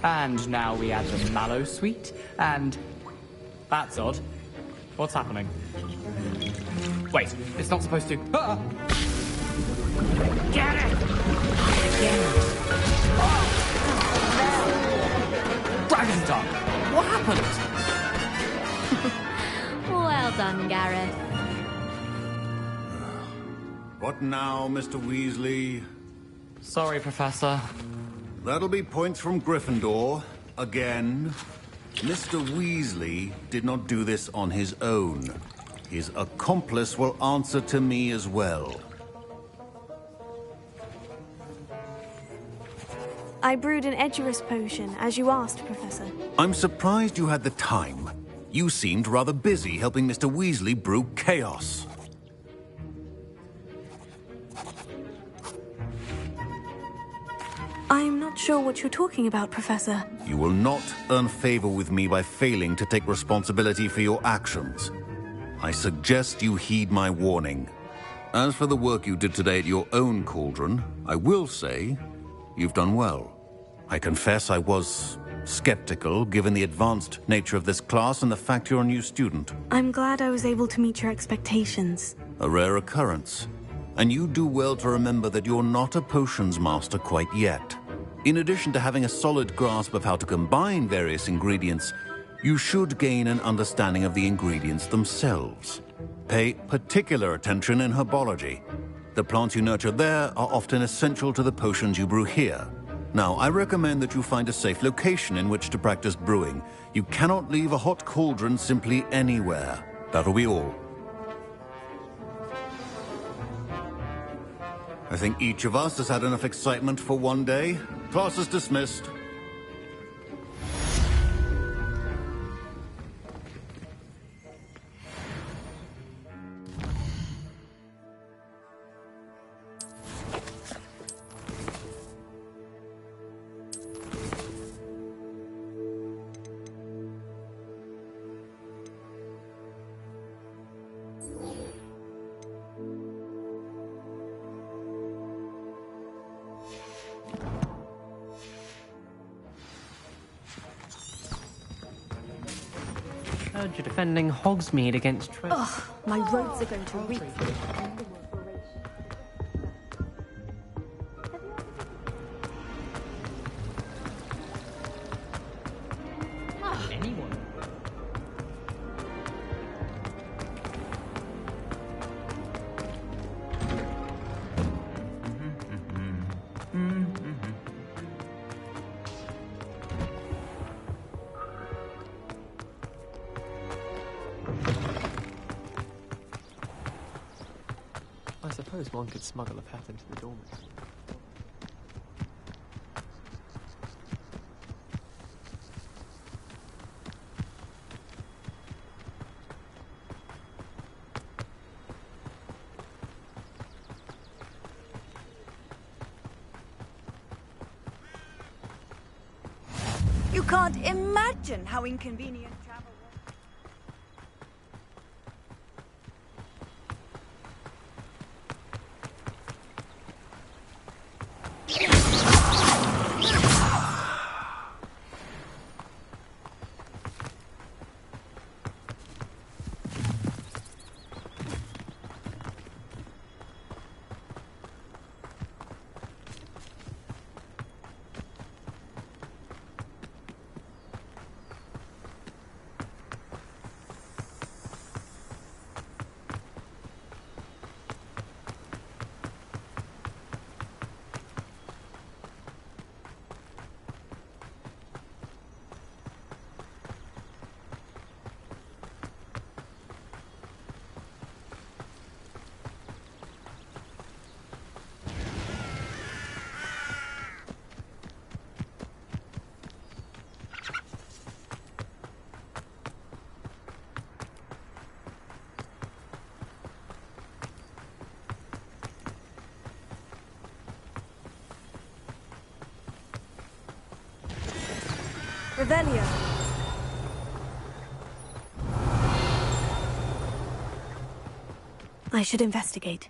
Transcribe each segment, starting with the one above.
And now we add the mallow sweet, and... That's odd. What's happening? Wait, it's not supposed to... Ah! Get it! Dragon Tongue! What happened? Well done, Gareth. What now, Mr. Weasley? Sorry, Professor. That'll be points from Gryffindor. Again. Mr. Weasley did not do this on his own. His accomplice will answer to me as well. I brewed an Edurus potion, as you asked, Professor. I'm surprised you had the time. You seemed rather busy helping Mr. Weasley brew chaos. I'm not sure what you're talking about, Professor. You will not earn favor with me by failing to take responsibility for your actions. I suggest you heed my warning. As for the work you did today at your own cauldron, I will say you've done well. I confess I was skeptical, given the advanced nature of this class and the fact you're a new student. I'm glad I was able to meet your expectations. A rare occurrence. And you do well to remember that you're not a potions master quite yet. In addition to having a solid grasp of how to combine various ingredients, you should gain an understanding of the ingredients themselves. Pay particular attention in herbology. The plants you nurture there are often essential to the potions you brew here. Now, I recommend that you find a safe location in which to practice brewing. You cannot leave a hot cauldron simply anywhere. That'll be all. I think each of us has had enough excitement for one day. Class is dismissed. Heard you're defending Hogsmeade against Ugh, my robes are going to reek. anyone. I suppose one could smuggle a path into the dormitory. You can't imagine how inconvenient travel was. Revelio. I should investigate.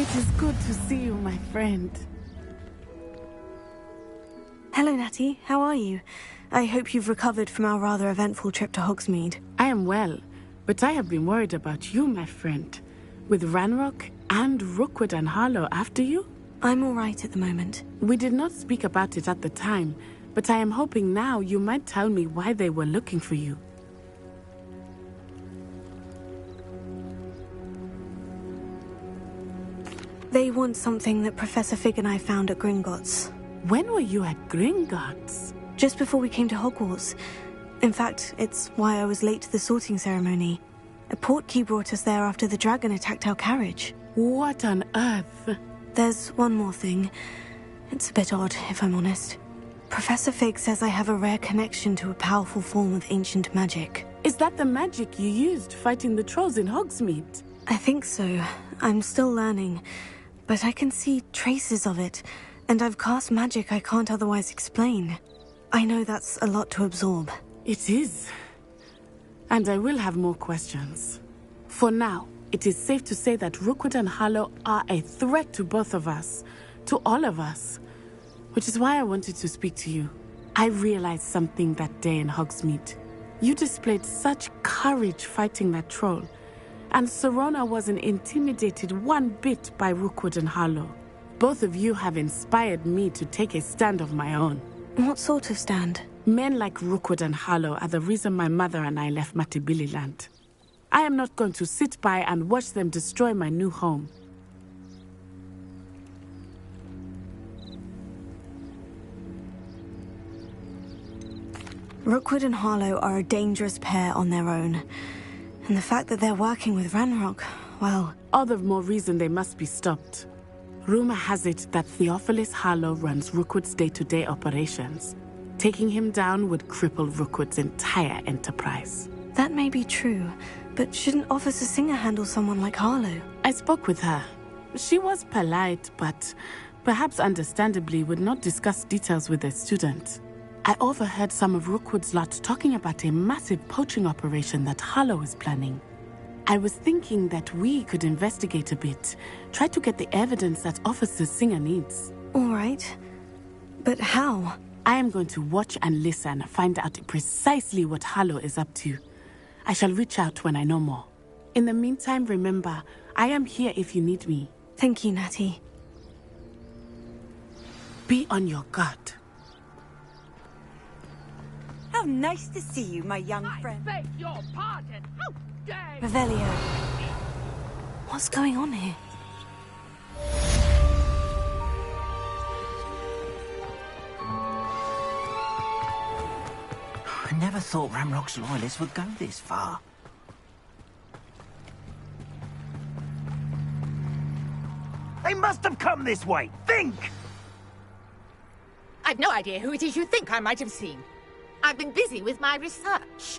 It is good to see you, my friend. Hello, Natty. How are you? I hope you've recovered from our rather eventful trip to Hogsmeade. I am well, but I have been worried about you, my friend. With Ranrock and Rookwood and Harlow after you? I'm all right at the moment. We did not speak about it at the time, but I am hoping now you might tell me why they were looking for you. They want something that Professor Fig and I found at Gringotts. When were you at Gringotts? Just before we came to Hogwarts. In fact, it's why I was late to the sorting ceremony. A portkey brought us there after the dragon attacked our carriage. What on earth? There's one more thing. It's a bit odd, if I'm honest. Professor Fig says I have a rare connection to a powerful form of ancient magic. Is that the magic you used fighting the trolls in Hogsmeade? I think so. I'm still learning. But I can see traces of it, and I've cast magic I can't otherwise explain. I know that's a lot to absorb. It is. And I will have more questions. For now, it is safe to say that Rookwood and Harlow are a threat to both of us. To all of us. Which is why I wanted to speak to you. I realized something that day in Hogsmeade. You displayed such courage fighting that troll. And Serona wasn't intimidated one bit by Rookwood and Harlow. Both of you have inspired me to take a stand of my own. What sort of stand? Men like Rookwood and Harlow are the reason my mother and I left Matibili land. I am not going to sit by and watch them destroy my new home. Rookwood and Harlow are a dangerous pair on their own. And the fact that they're working with Ranrock, well... All the more reason they must be stopped. Rumor has it that Theophilus Harlow runs Rookwood's day-to-day operations. Taking him down would cripple Rookwood's entire enterprise. That may be true, but shouldn't Officer Singer handle someone like Harlow? I spoke with her. She was polite, but perhaps understandably would not discuss details with a student. I overheard some of Rookwood's lot talking about a massive poaching operation that Harlow is planning. I was thinking that we could investigate a bit, try to get the evidence that Officer Singer needs. All right. But how? I am going to watch and listen, find out precisely what Harlow is up to. I shall reach out when I know more. In the meantime, remember, I am here if you need me. Thank you, Natty. Be on your guard. How nice to see you, my young friend. I beg your pardon. How dare you? Revelio. What's going on here? I never thought Ramrock's loyalists would go this far. They must have come this way. Think! I've no idea who it is you think I might have seen. I've been busy with my research.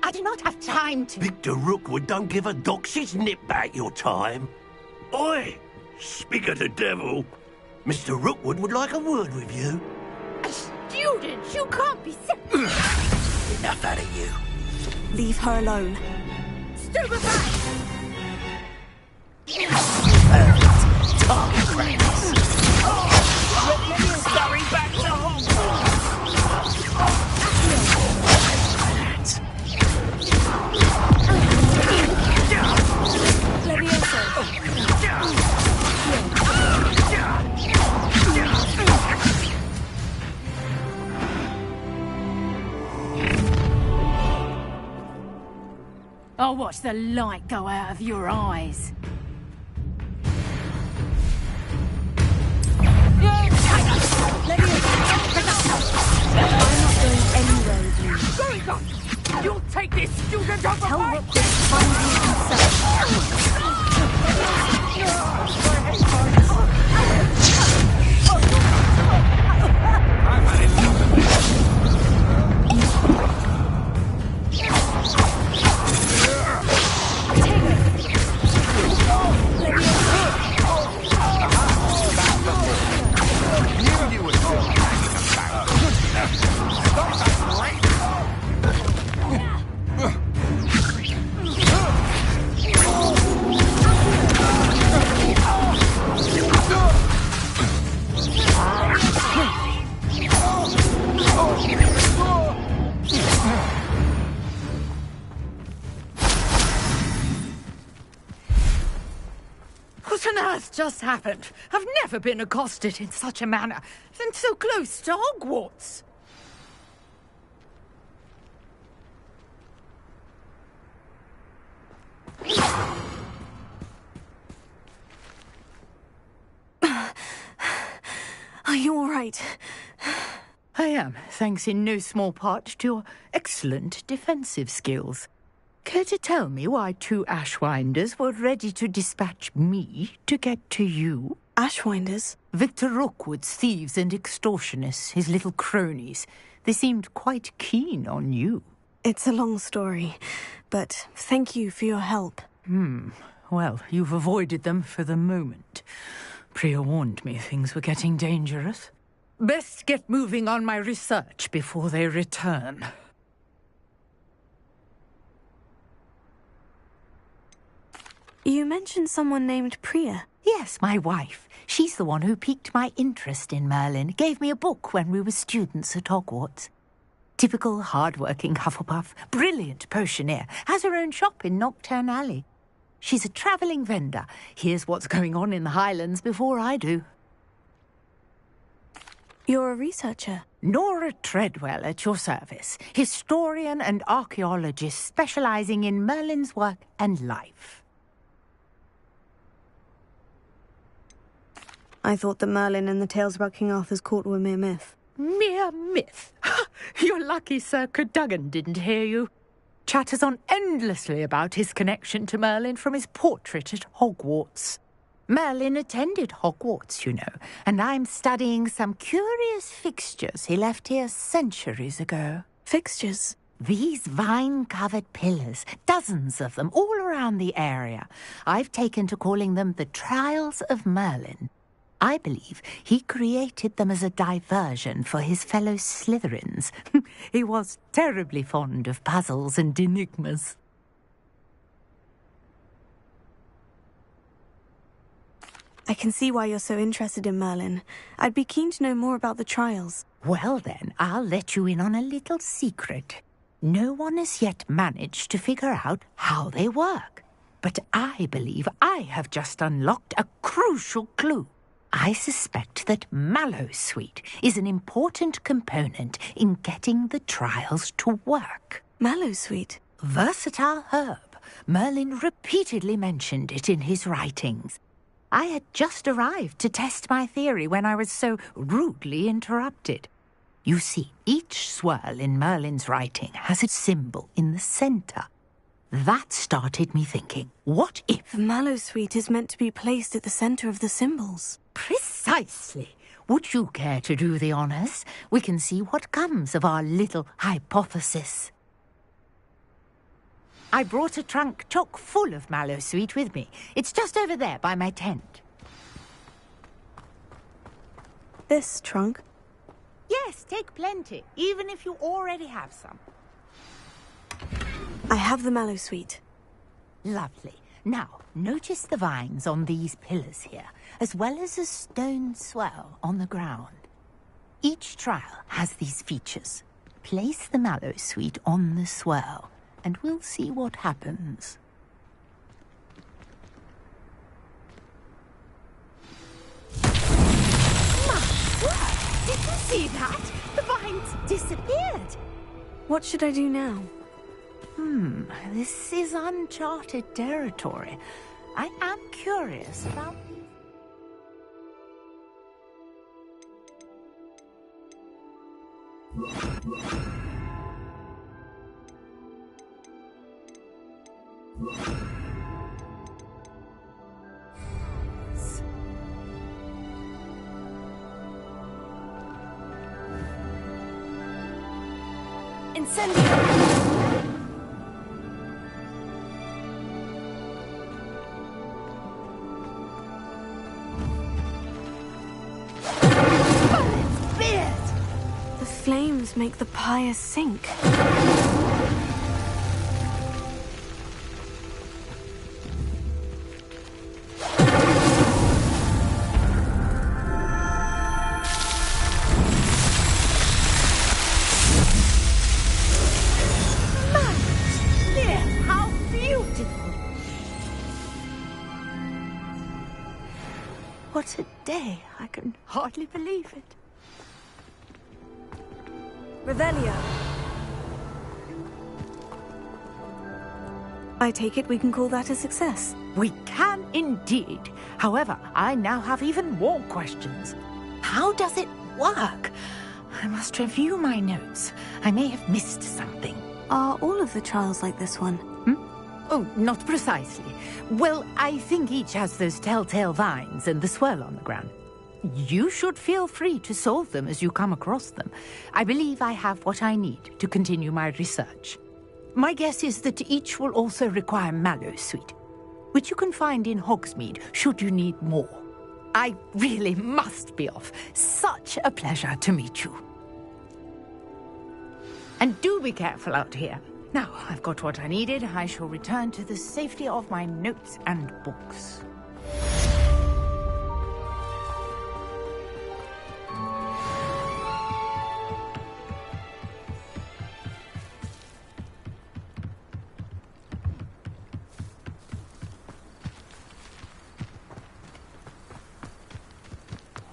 I do not have time to... Victor Rookwood don't give a doxy's nip back your time. Oi! Speak of the devil. Mr. Rookwood would like a word with you. A student? You can't be serious. Enough out of you. Leave her alone. Stupefy! Sorry, back to home. I'll watch the light go out of your eyes. You'll take this student off Tell my... Rookwood to find you himself. just happened? I've never been accosted in such a manner, and so close to Hogwarts. Are you all right? I am, thanks in no small part to your excellent defensive skills. Care to tell me why 2 Ashwinders were ready to dispatch me to get to you? Ashwinders? Victor Rookwood's thieves and extortionists, his little cronies. They seemed quite keen on you. It's a long story, but thank you for your help. Well, you've avoided them for the moment. Priya warned me things were getting dangerous. Best get moving on my research before they return. You mentioned someone named Priya. Yes, my wife. She's the one who piqued my interest in Merlin. Gave me a book when we were students at Hogwarts. Typical hard-working Hufflepuff. Brilliant potioneer. Has her own shop in Knockturn Alley. She's a travelling vendor. Hears what's going on in the Highlands before I do. You're a researcher? Nora Treadwell at your service. Historian and archaeologist specialising in Merlin's work and life. I thought that Merlin and the tales about King Arthur's court were mere myth. Mere myth? You're lucky Sir Cadogan didn't hear you. Chatters on endlessly about his connection to Merlin from his portrait at Hogwarts. Merlin attended Hogwarts, you know, and I'm studying some curious fixtures he left here centuries ago. Fixtures? These vine-covered pillars, dozens of them, all around the area. I've taken to calling them the Trials of Merlin. I believe he created them as a diversion for his fellow Slytherins. He was terribly fond of puzzles and enigmas. I can see why you're so interested in Merlin. I'd be keen to know more about the trials. Well then, I'll let you in on a little secret. No one has yet managed to figure out how they work. But I believe I have just unlocked a crucial clue. I suspect that Mallowsweet is an important component in getting the trials to work. Mallowsweet? Versatile herb. Merlin repeatedly mentioned it in his writings. I had just arrived to test my theory when I was so rudely interrupted. You see, each swirl in Merlin's writing has a symbol in the centre. That started me thinking, what if... Mallowsweet is meant to be placed at the centre of the symbols. Precisely. Would you care to do the honours? We can see what comes of our little hypothesis. I brought a trunk chock full of Mallowsweet with me. It's just over there by my tent. This trunk? Yes, take plenty, even if you already have some. I have the Mallowsweet. Lovely. Now, notice the vines on these pillars here, as well as a stone swell on the ground. Each trial has these features. Place the Mallowsweet on the swell, and we'll see what happens. My word! Did you see that? The vines disappeared. What should I do now? This is uncharted territory. I am curious about... Incendio! The flames make the pyre sink. day. I can hardly believe it. Revelio. I take it we can call that a success. We can indeed. However, I now have even more questions. How does it work? I must review my notes. I may have missed something. Are all of the trials like this one? Oh, not precisely. Well, I think each has those telltale vines and the swirl on the ground. You should feel free to solve them as you come across them. I believe I have what I need to continue my research. My guess is that each will also require mallow sweet, which you can find in Hogsmeade should you need more. I really must be off. Such a pleasure to meet you. And do be careful out here. Now, I've got what I needed. I shall return to the safety of my notes and books.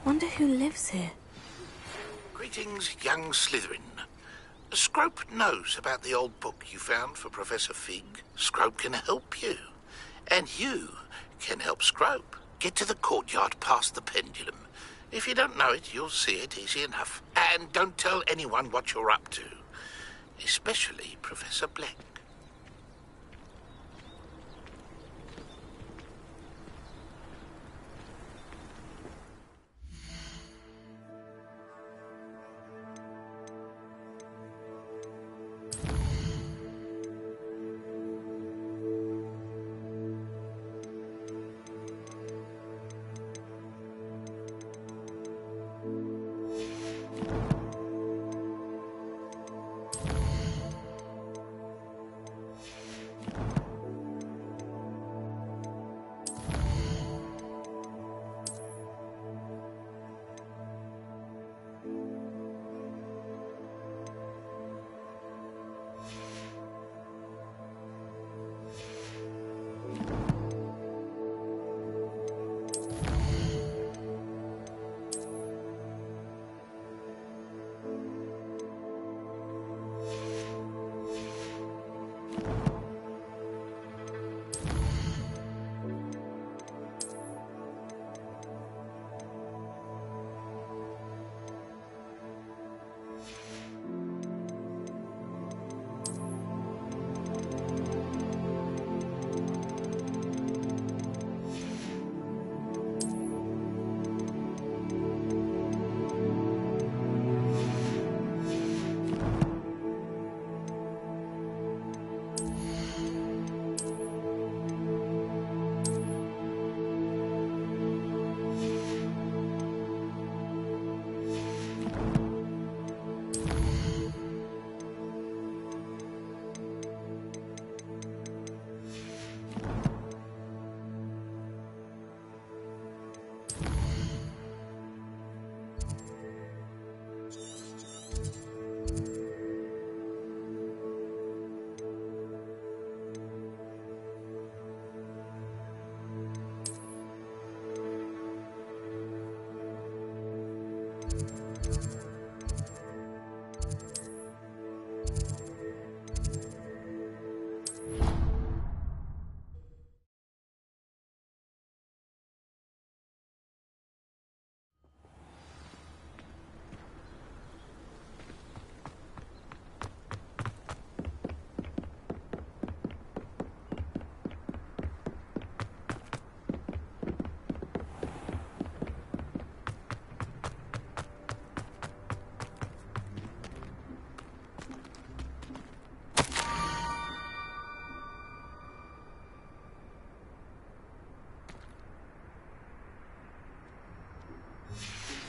Wonder who lives here. Greetings, young Slytherin. Scrope knows about the old book you found for Professor Fig. Scrope can help you. And you can help Scrope. Get to the courtyard past the pendulum. If you don't know it, you'll see it easy enough. And don't tell anyone what you're up to. Especially Professor Black.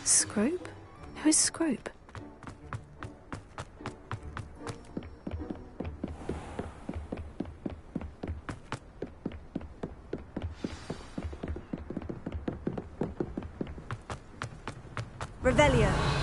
Scrope? Who is Scrope? Revelio.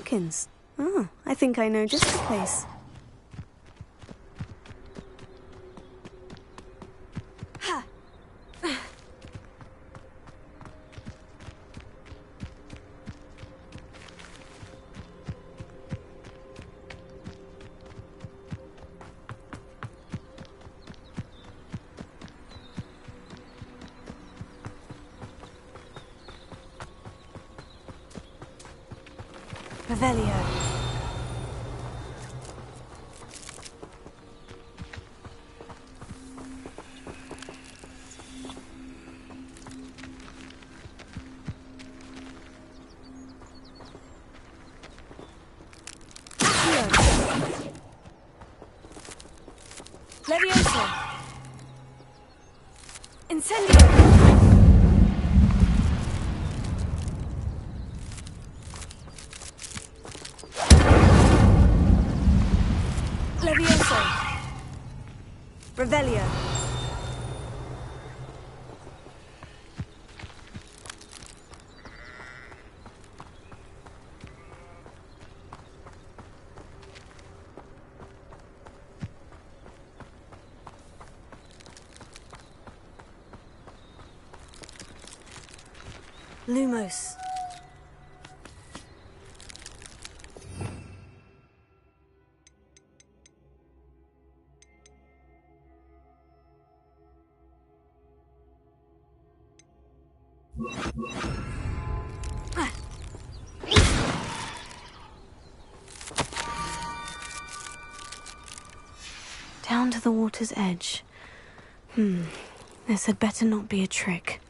pumpkins. Oh, I think I know just the place. Revelio. Levioso. Incendio. Levioso. Revelio. Lumos. Down to the water's edge. This had better not be a trick.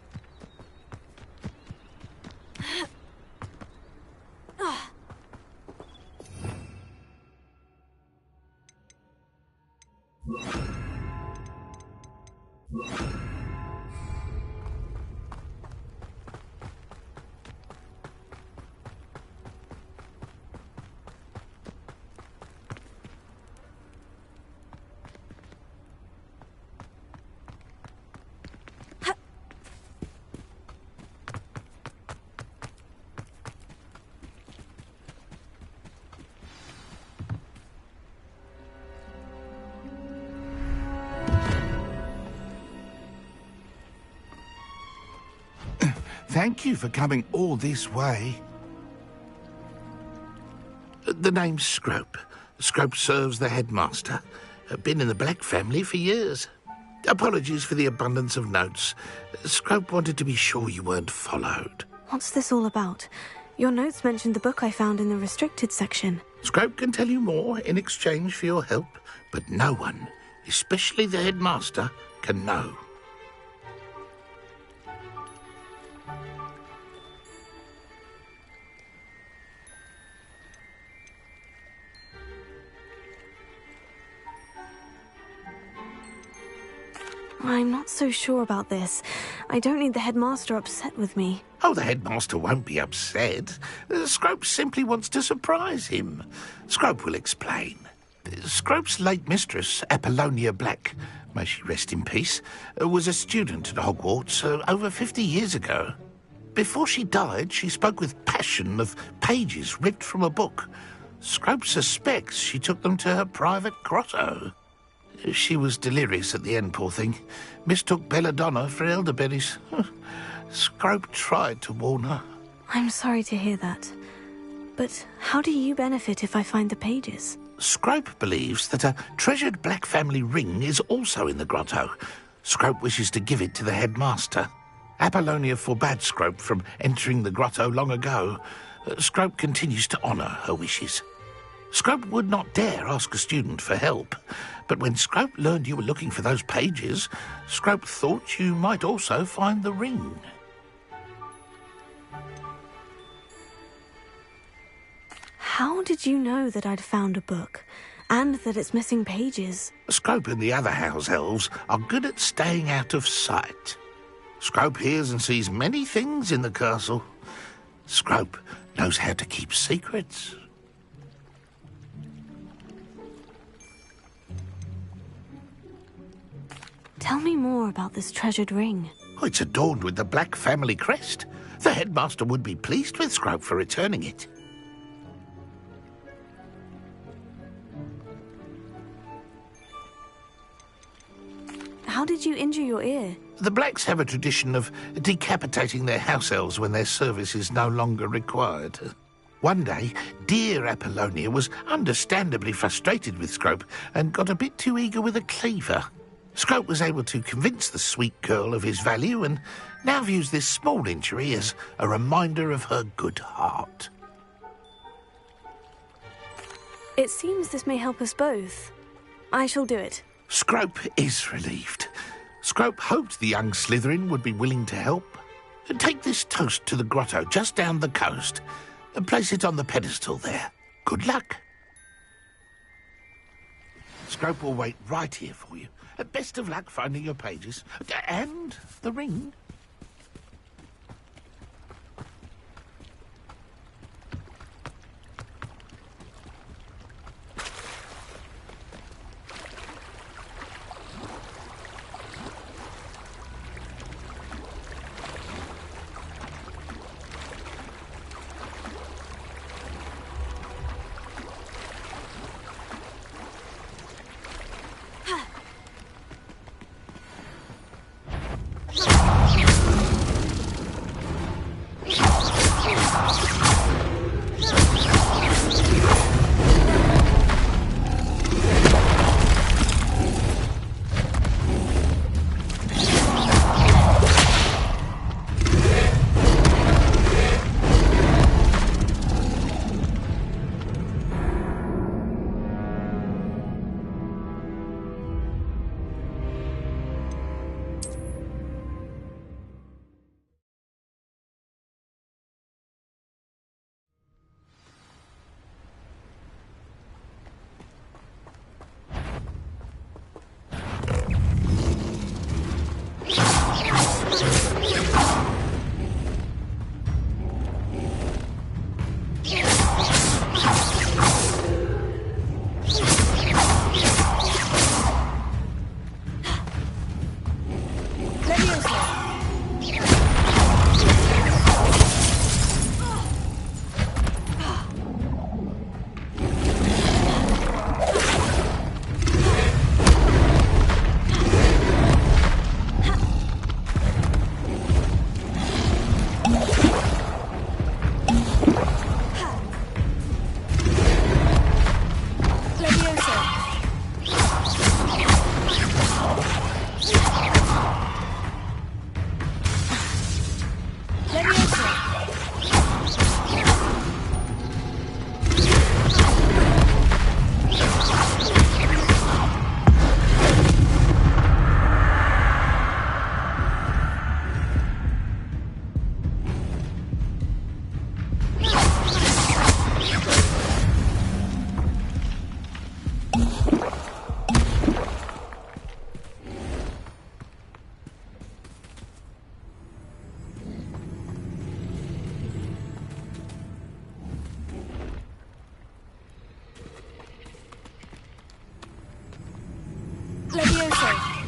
Thank you for coming all this way. The name's Scrope. Scrope serves the headmaster. Been in the Black family for years. Apologies for the abundance of notes. Scrope wanted to be sure you weren't followed. What's this all about? Your notes mentioned the book I found in the restricted section. Scrope can tell you more in exchange for your help, but no one, especially the headmaster, can know. I'm not so sure about this. I don't need the headmaster upset with me. Oh, the headmaster won't be upset. Scrope simply wants to surprise him. Scrope will explain. Scrope's late mistress, Apollonia Black, may she rest in peace, was a student at Hogwarts over 50 years ago. Before she died, she spoke with passion of pages ripped from a book. Scrope suspects she took them to her private grotto. She was delirious at the end, poor thing. Mistook belladonna for elderberries. Scrope tried to warn her. I'm sorry to hear that. But how do you benefit if I find the pages? Scrope believes that a treasured Black family ring is also in the grotto. Scrope wishes to give it to the headmaster. Apollonia forbade Scrope from entering the grotto long ago. Scrope continues to honour her wishes. Scrope would not dare ask a student for help, but when Scrope learned you were looking for those pages, Scrope thought you might also find the ring. How did you know that I'd found a book, and that it's missing pages? Scrope and the other house elves are good at staying out of sight. Scrope hears and sees many things in the castle. Scrope knows how to keep secrets. Tell me more about this treasured ring. Oh, it's adorned with the Black family crest. The headmaster would be pleased with Scrope for returning it. How did you injure your ear? The Blacks have a tradition of decapitating their house elves when their service is no longer required. One day, dear Apollonia was understandably frustrated with Scrope and got a bit too eager with a cleaver. Scrope was able to convince the sweet girl of his value and now views this small injury as a reminder of her good heart. It seems this may help us both. I shall do it. Scrope is relieved. Scrope hoped the young Slytherin would be willing to help. Take this toast to the grotto just down the coast and place it on the pedestal there. Good luck. Scrope will wait right here for you. Best of luck finding your pages. And the ring. Levioso.